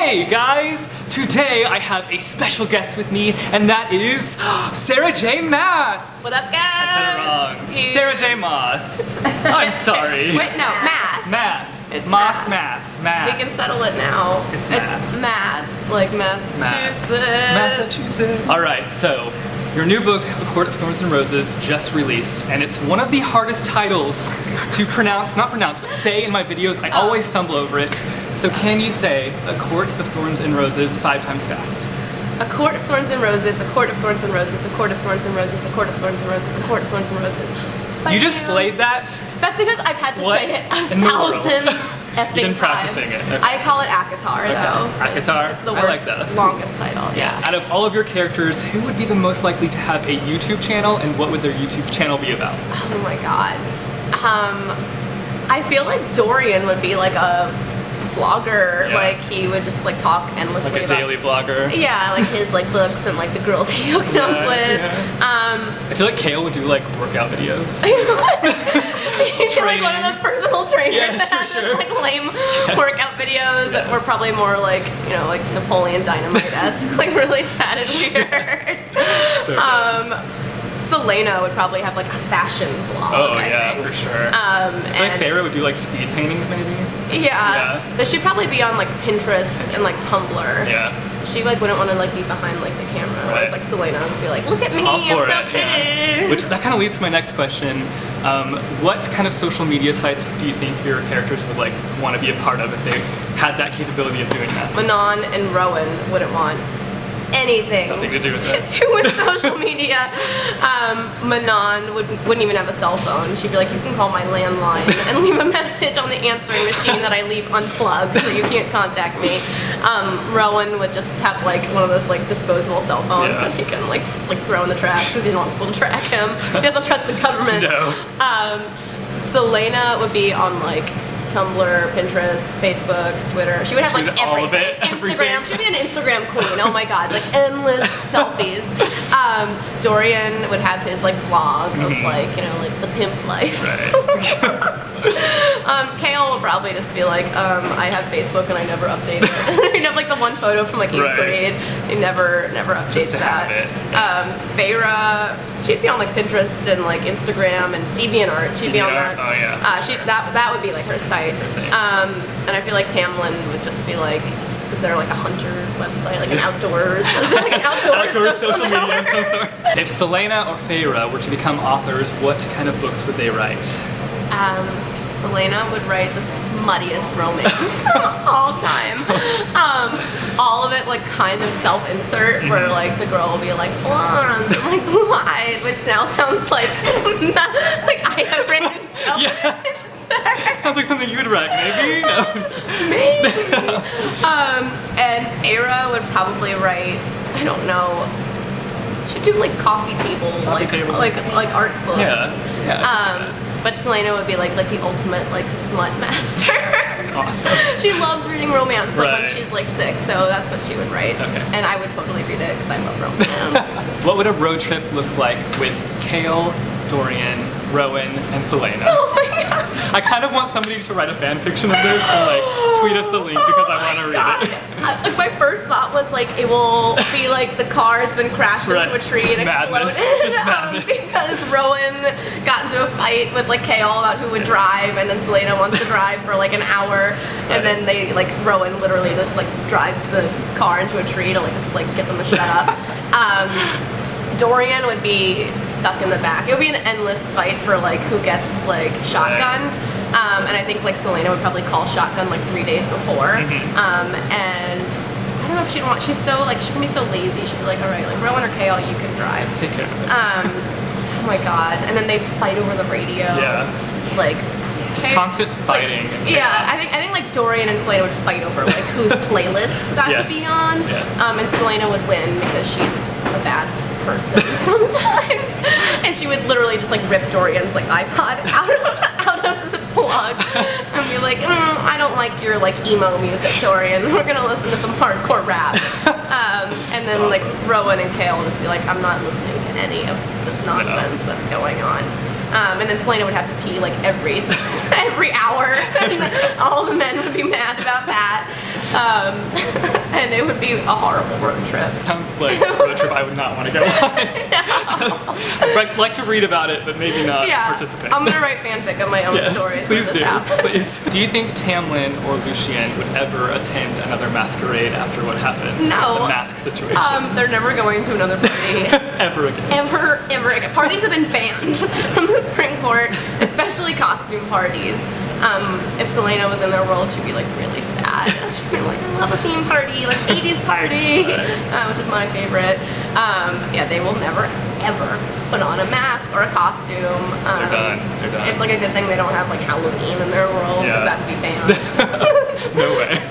Hey guys! Today I have a special guest with me, and that is Sarah J. Maas! What up, guys? I said it wrong. Sarah J. Maas. I'm sorry. Wait, no, Maas. Maas. It's Maas. We can settle it now. It's Maas. It's Maas, like Massachusetts. Alright, so your new book, A Court of Thorns and Roses, just released, and it's one of the hardest titles to not pronounce, but say in my videos. I always stumble over it. So can you say A Court of Thorns and Roses 5 times fast? A court of thorns and roses, a court of thorns and roses, a court of thorns and roses, a court of thorns and roses, a court of thorns and roses. You just slayed that? That's because I've had to say it in the world? 1,000 effing You've been times. practicing it. Okay. I call it ACOTAR though. ACOTAR? It's the I worst, like that. That's longest title. Yeah. Out of all of your characters, who would be the most likely to have a YouTube channel, and what would their YouTube channel be about? Oh my god. I feel like Dorian would be like a vlogger. Yeah. Like he would just like talk endlessly Like a about, daily vlogger? yeah, like his like books and like the girls he hooked up with. I feel like Kale would do like workout videos. He'd be like one of those personal trainers Yes, that has for sure. like lame workout videos that were probably more like, you know, like Napoleon Dynamite-esque, like really sad and weird. So good. Selena would probably have like a fashion vlog. Oh I yeah, think. for sure. I feel like And Farrah would do like speed paintings maybe. yeah, but she'd probably be on like Pinterest and like Tumblr. Yeah. She like wouldn't want to like be behind like the camera. Whereas like Selena would be like, look at me, All I'm for so it, pretty. yeah. Which that kind of leads to my next question. What kind of social media sites do you think your characters would like want to be a part of if they had that capability of doing that? Manon and Rowan wouldn't want anything Nothing to do with it. to do with social media. Manon wouldn't even have a cell phone. She'd be like, you can call my landline and leave a message on the answering machine that I leave unplugged so you can't contact me. Rowan would just have like one of those like disposable cell phones that he can like just like throw in the trash because he doesn't want people to track him. He doesn't trust the government. No. Selena would be on like Tumblr, Pinterest, Facebook, Twitter. She would have like everything. All of it, Instagram. She'd be an Instagram queen. Oh my god, like endless selfies. Dorian would have his like vlog of like, you know, like the pimp life. Right. Kale would probably just be like, I have Facebook and I never update it. He'd have like the one photo from like 8th grade. He never updates Just to that. have it. Farrah, she'd be on like Pinterest and like Instagram and DeviantArt. She'd be on that. Oh yeah. That would be like her site. And I feel like Tamlyn would just be like, is there like a hunter's website, like an outdoors? Is there like an outdoors social media of network? some sort. If Selena or Farrah were to become authors, what kind of books would they write? Selena would write the smuttiest romance all time. All of it like kind of self-insert where like the girl will be like blonde and like blue-eyed, which now sounds like like I have written self-insert. Sounds like something you would write, maybe? No. Maybe. And Farrah would probably write, I don't know, she'd do like coffee table, like art books. Yeah. But Selena would be like the ultimate like smut master. Awesome. She loves reading romance like when Right. she's like 6, so that's what she would write. Okay. And I would totally read it because I love romance. What would a road trip look like with Kale, Dorian, Rowan, and Selena? Oh my god. I kind of want somebody to write a fan fiction of this and like tweet us the link because I want to read it. Like my first thought was like it will be like the car has been crashed into a tree Just and exploded. madness. Just madness. Because Rowan got into a fight with like Kale about who would drive, and then Selena wants to drive for like an hour, and then they like Rowan literally just like drives the car into a tree to like just like get them to shut up. Dorian would be stuck in the back. It would be an endless fight for like who gets like shotgun. And I think like Selena would probably call shotgun like 3 days before. And I don't know if she'd want, she's so like, she can be so lazy. She'd be like, all right, like Rowan or Kale, you can drive. Just take care of it. Oh my god. And then they fight over the radio. Yeah. Like, Just constant fighting. Like, yeah, I think like Dorian and Selena would fight over like whose playlist got to be on. Yes. And Selena would win because she's a bad person sometimes. And she would literally just like rip Dorian's like iPod out of the plug and be like, I don't like your like emo music, Dorian. We're gonna listen to some hardcore rap. And then awesome. like Rowan and Kale would just be like, I'm not listening to any of this nonsense that's going on. And then Selena would have to pee like every hour. And all the men would be mad about that. and it would be a horrible road trip. Sounds like a road trip I would not want to go on. I'd like to read about it, but maybe not participate. I'm gonna write fanfic of my own stories. Please do. Please. Do you think Tamlyn or Lucien would ever attend another masquerade after what happened? No. With the mask situation. They're never going to another party. Ever again. Ever again. Parties have been banned from the spring court, especially costume parties. If Selena was in their world, she'd be like really sad. She'd be like, I love a theme party, like 80s party, which is my favorite. They will never, ever put on a mask or a costume. They're done. It's like a good thing they don't have like Halloween in their world, because that'd be banned. No way.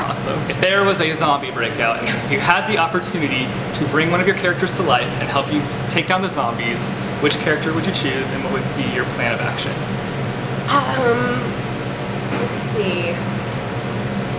Awesome. If there was a zombie breakout and you had the opportunity to bring one of your characters to life and help you take down the zombies, which character would you choose and what would be your plan of action? Let's see.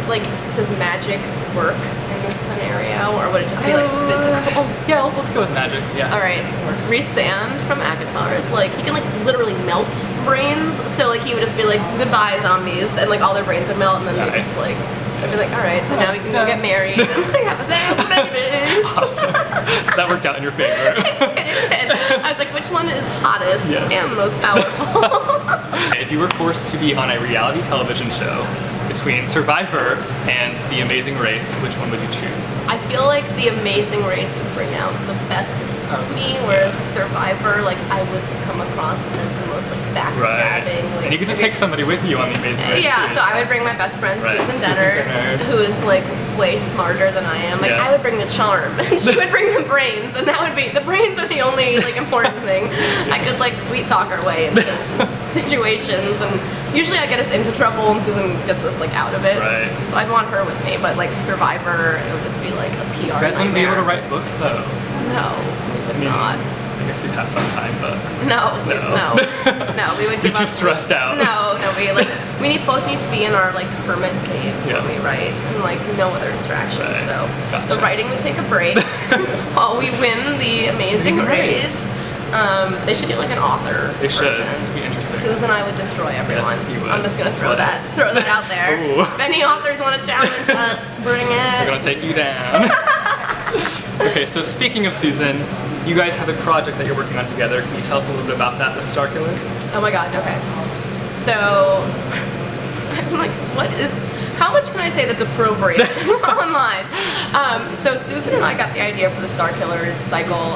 Like, does magic work in this scenario, or would it just be like physical? Yeah, let's go with magic. Yeah. All right. Rhysand from Akatar is like, he can like literally melt brains. So like he would just be like, goodbye zombies, and like all their brains would melt, and then they just like, I'd be like, all right, so now we can go get married and like have 1,000 babies. Awesome. That worked out in your favor. I was like, which one is hottest and most powerful? If you were forced to be on a reality television show between Survivor and The Amazing Race, which one would you choose? I feel like The Amazing Race would bring out the best of me, whereas Survivor, like, I would come across as the most like backstabbing. Like, and you get to take somebody with you on The Amazing Race. Yeah, too, so I would bring my best friend Susan Denner, who is like way smarter than I am. Like I would bring the charm, and she would bring the brains, and that would be the brains are the only like important thing. I could like sweet talk our way into situations, and usually I get us into trouble, and Susan gets us like out of it. Right. So I'd want her with me, but like Survivor, it would just be like a PR. You guys wouldn't be able to write books though. No, we would not. I guess you'd have some time, but no, we would be too stressed out. No, we both need to be in our like hermit caves when we write, and like no other distractions. Right. So Gotcha. the writing would take a break while we win the Amazing Race. They should do like an author. They should. version. It'd be interesting. Susan and I would destroy everyone. Yes, you would. I'm just gonna throw that out there. If any authors want to challenge us, bring it. We're gonna take you down. Okay, so speaking of Susan, you guys have a project that you're working on together. Can you tell us a little bit about that, the Starkiller? Oh my god, okay. So, I'm like, how much can I say that's appropriate online? So Susan and I got the idea for the Starkillers cycle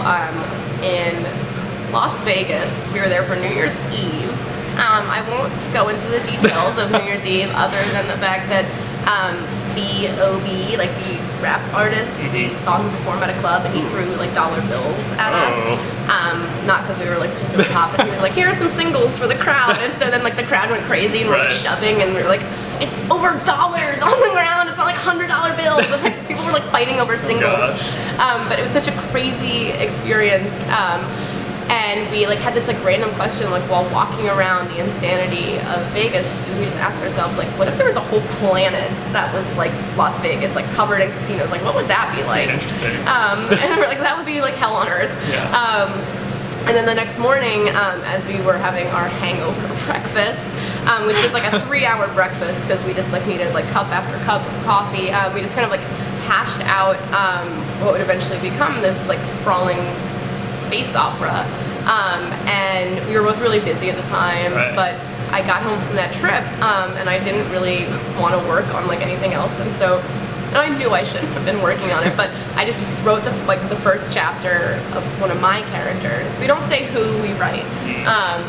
in Las Vegas. We were there for New Year's Eve. I won't go into the details of New Year's Eve other than the fact that B.O.B., like the rap artist, we saw him perform at a club, and he threw like dollar bills at us. Not because we were like particularly hot, but he was like, here are some singles for the crowd. And so then like the crowd went crazy, and we're like shoving, and we were like, it's over dollars on the ground, it's not like $100 bills. It was like people were like fighting over singles. But it was such a crazy experience. And we like had this like random question, like while walking around the insanity of Vegas, we just asked ourselves, like, what if there was a whole planet that was like Las Vegas, like covered in casinos? Like, what would that be like? Interesting. And we're like, that would be like hell on earth. Yeah. And then the next morning, as we were having our hangover breakfast, which was like a 3-hour breakfast because we just like needed like cup after cup of coffee, we just kind of like hashed out what would eventually become this like sprawling space opera, and we were both really busy at the time, but I got home from that trip, and I didn't really want to work on like anything else, and so I knew I shouldn't have been working on it, but I just wrote the first chapter of one of my characters. We don't say who we write,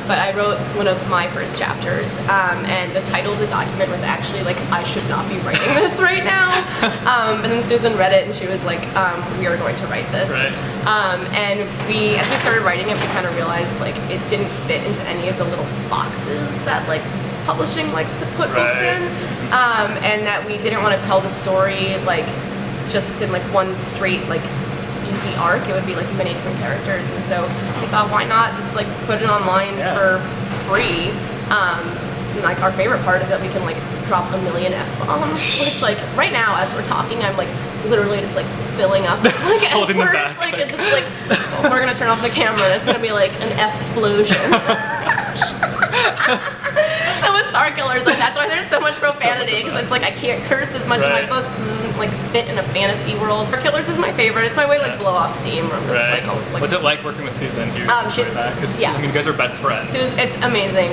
but I wrote one of my first chapters, and the title of the document was actually like, I should not be writing this right now. And then Susan read it, and she was like, we are going to write this. And as we started writing it, we kind of realized like it didn't fit into any of the little boxes that like publishing likes to put books in, and that we didn't want to tell the story like just in like one straight like easy arc. It would be like many different characters, and so we thought, why not just like put it online for free. And, like our favorite part is that we can like drop 1 million F-bombs, which like right now as we're talking, I'm like literally just like filling up like holding them F-words, back. like it's just like we're gonna turn off the camera and it's gonna be like an F-splosion. So with Star Killers. Like that's why there's so much profanity because it's like I can't curse as much in my books because it doesn't like fit in a fantasy world. Star Killers is my favorite. It's my way to like blow off steam. Or just, like, almost, like, What's it like working with Susan? Do you she's because I mean you guys are best friends. It's amazing.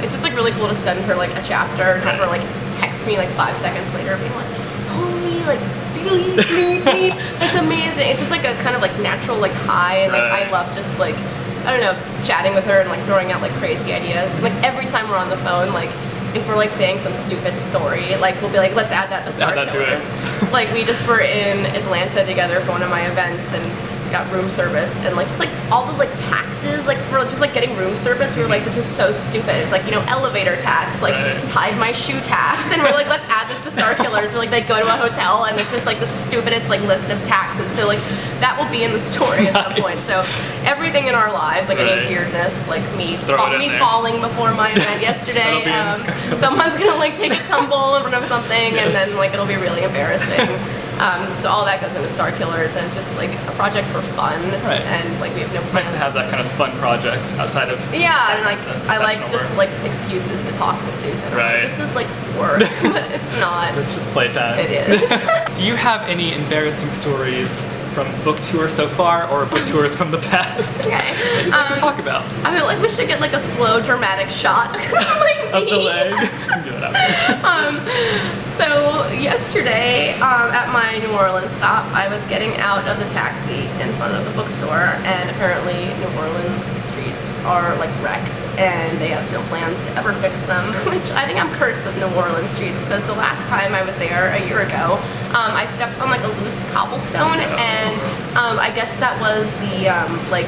It's just like really cool to send her like a chapter and have her like text me like 5 seconds later being like, holy like bleep bleep bleep. It's amazing. It's just like a kind of like natural like high and like I love just like I don't know, chatting with her and like throwing out like crazy ideas. And like every time we're on the phone, like if we're like saying some stupid story, like we'll be like, let's add that to Star Killers. Like we just were in Atlanta together for one of my events and got room service and like just like all the like taxes like for just like getting room service we were like this is so stupid. It's like, you know, elevator tax, like tied my shoe tax, and we're like let's add this to Star Killers. We're like they go to a hotel and it's just like the stupidest like list of taxes, so like that will be in the story at some point. So everything in our lives, like any weirdness, like me falling before my event yesterday, someone's gonna like take a tumble in front of something and then like it'll be really embarrassing. So all that goes into Star Killers, and it's just like a project for fun, and like we have no plans. It's nice to have that kind of fun project outside of and like I like just like excuses to talk to Susan. Like, this is like work, but it's not. It's just playtime. It is. Do you have any embarrassing stories from book tour so far, or book tours from the past? Okay. That you'd like to talk about? I mean, like we should get like a slow, dramatic shot of the leg. So yesterday at my New Orleans stop, I was getting out of the taxi in front of the bookstore, and apparently New Orleans streets are like wrecked, and they have no plans to ever fix them. Which I think I'm cursed with New Orleans streets because the last time I was there a year ago, I stepped on like a loose cobblestone, and I guess that was the like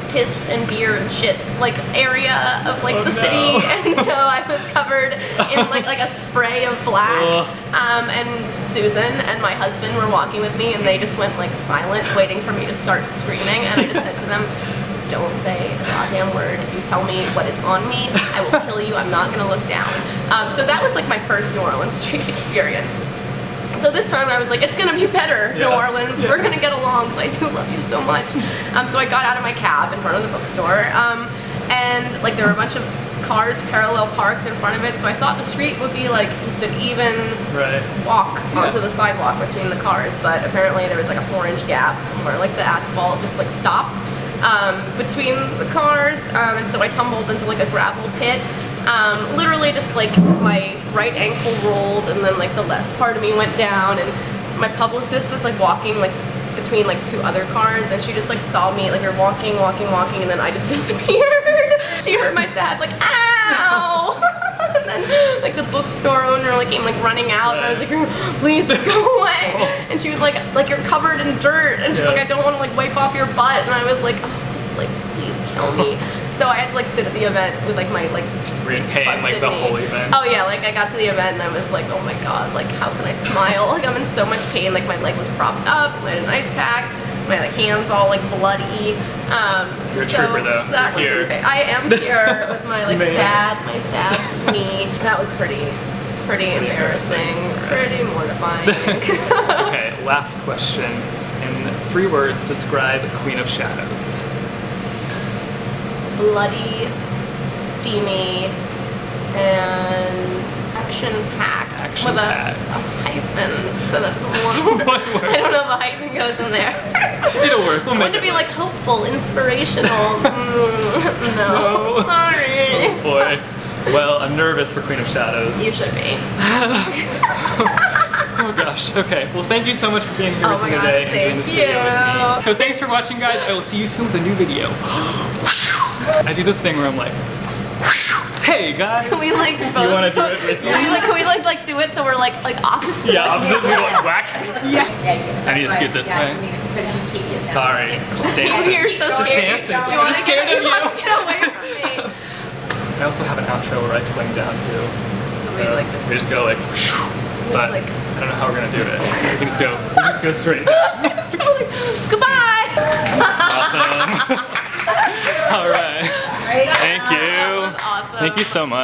piss and beer and shit like area of like the city, and so I was covered in like a spray of black. And Susan and my husband were walking with me, and they just went like silent, waiting for me to start screaming. And I just said to them, "Don't say a goddamn word. If you tell me what is on me, I will kill you. I'm not gonna look down." So that was like my first New Orleans street experience. So this time I was like, it's gonna be better, New Orleans. We're gonna get along because I do love you so much. So I got out of my cab in front of the bookstore, and like there were a bunch of cars parallel parked in front of it. So I thought the street would be like just an even walk onto the sidewalk between the cars, but apparently there was like a 4-inch gap from where like the asphalt just like stopped between the cars, and so I tumbled into like a gravel pit. Literally just like my right ankle rolled, and then like the left part of me went down, and my publicist was like walking like between like 2 other cars, and she just like saw me like you're walking, and then I just disappeared. She heard my sad like ow. And then like the bookstore owner like came like running out, and I was like, please just go away. And she was like you're covered in dirt, and she's like, I don't want to like wipe off your butt. And I was like, oh, just like please kill me. So I had to like sit at the event with like my like were you in pain like the whole event? Oh yeah, like I got to the event and I was like, oh my god, like how can I smile? Like I'm in so much pain. Like my leg was propped up, I had an ice pack, my like hands all like bloody. You're a trooper though. That was here. I am here with my like sad knee. That was pretty embarrassing, pretty mortifying. Okay, last question. In 3 words, describe Queen of Shadows. Bloody, steamy, and action-packed with a hyphen. So that's one word. I don't know if a hyphen goes in there. It'll work. We'll make it. To be like hopeful, inspirational. No, sorry. Oh boy. Well, I'm nervous for Queen of Shadows. You should be. Oh gosh. Okay. Well, thank you so much for being here with me today and doing this video with me. So thanks for watching, guys. I will see you soon with a new video. I do this thing where I'm like, hey guys. Can we like both? Do you want to do it with me? Can we like do it so we're like opposites? Yeah, opposites. We like whack. Yeah. I need to scoot this way. Sorry. Just dancing. You're so scared. Just dancing. I'm scared of you. You want to get away from me. I also have an outro where I fling down too. So we just go like, but I don't know how we're gonna do it. We can just go straight. Just go like, goodbye. Awesome. All right. Thank you. Awesome. Thank you so much.